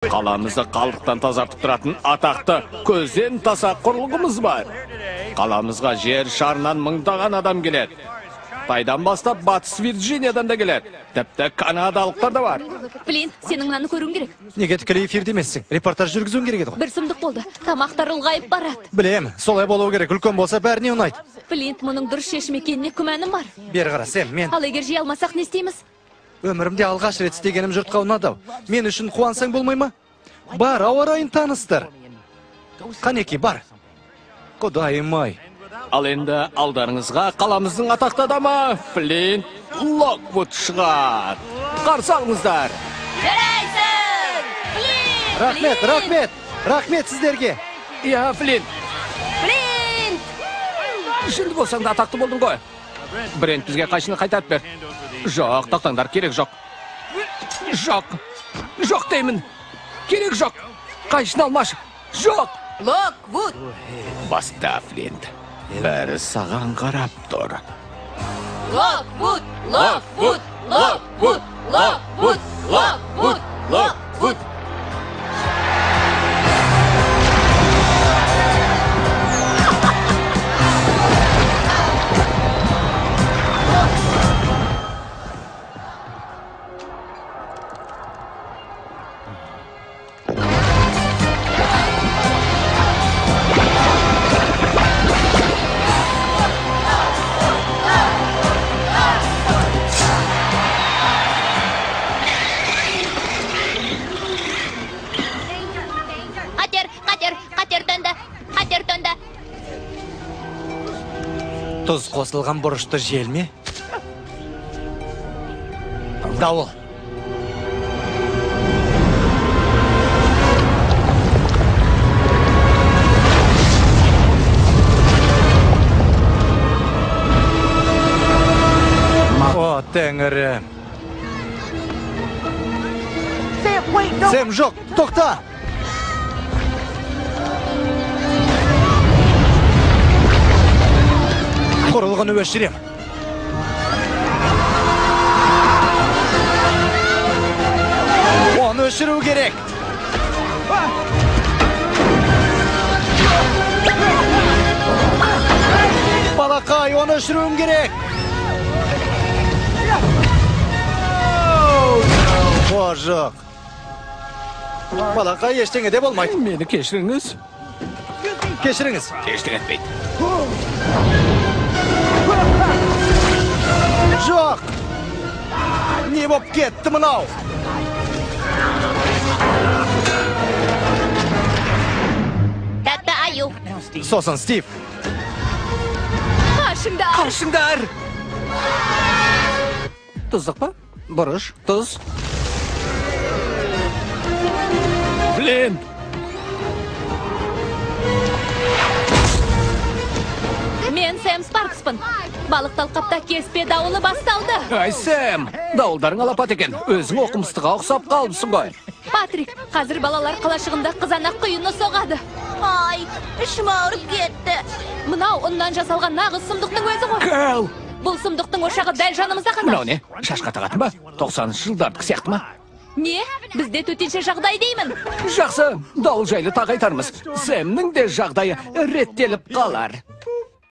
Қаламызды қалдықтан тазартып тұратын атақты көзден таса құрылғымыз бар. Қаламызға жер шарынан мыңдаған адам келеді. Қытайдан бастап Батыс Вирджиниядан да келеді. Тіпті канадалықтар да бар. Флинт, сенің мынаны көруің керек. Неге тікелей эфирде емессің? Репортаж жүргізуің керек еді ғой. Бір сұмдық болды. Тамақтар ұлғайып барады. Білем, солай болуы керек. Үлкен болса бәріне ұнайды. Флинт, мұның дұрыс шешім екеніне күмәнім бар. Бері қара, Сэм, мен Ал егер жей алмасақ не істейміз? өмірімде алғаш рет істегенім жұртқа ұнады. Мен үшін қуансаң болмай ма? Бар, ауа райын таныстыр. Қанеки, бар. Құдайым-ай. Ал енді алдарыңызға қаламыздың атақты адамы Флинт Локвуд шығар. Қарсы алыңыздар. Жарайсың! Флинт! Рахмет, рахмет. Рахмет сіздерге. Иә, Флинт. Флинт! Жынды болсаң да атақты болдың ғой. Брент бізге қайшыны қайтарып бер. Жоқ, тақтаңдар, керек жоқ. Жоқ. Жоқ деймін. Керек жоқ. Қайшыны алмашы. Жоқ. Локвуд! Баста, Флинт. Бәрі саған қарап тұр. Локвуд! Локвуд! Локвуд! Локвуд! Локвуд! Локвуд! Қатер төнді. Тұз қосылған бұрышты жел ме? Дауыл. О, тәңірім. Сэм, жоқ, тоқта! Құрылғыны өшірем. Оны өшіру керек. Балақай, оны өшіруім керек. О, жоқ. Балақай, ештеңе де болмайды. Мені кешіріңіз. Кешіріңіз. Ештеңе етпейді. Жоқ! Не боп кетті мынау? Тәтті аю. Сосын, Стив. Қаршыңдар! Тұздық па? Бұрыш, тұз. Флинт! Мен Сэм Спаркспын. Балық талқапта кеспе дауылы басталды. Ай, Сэм! Дауылдарың алапат екен. Өзің оқымыстыға ұқсап қалыпсың ғой. Патрик, қазір балалар қалашығында қызанақ құйыны соғады. Ай, ішім ауырып кетті. Мынау ұннан жасалған нағыз сұмдықтың өзі ғой. Кәл! Бұл сұмдықтың ошағы дәл жанымызда қана. Мынау не? Шашқа тағатын ба? 90-шы жылдардық сияқты ма? Не? Бізде төтенше жағдай деймін. Жақсы, дауыл жайлы тағы айтармыз. Сэмнің де жағдайы реттеліп қалар.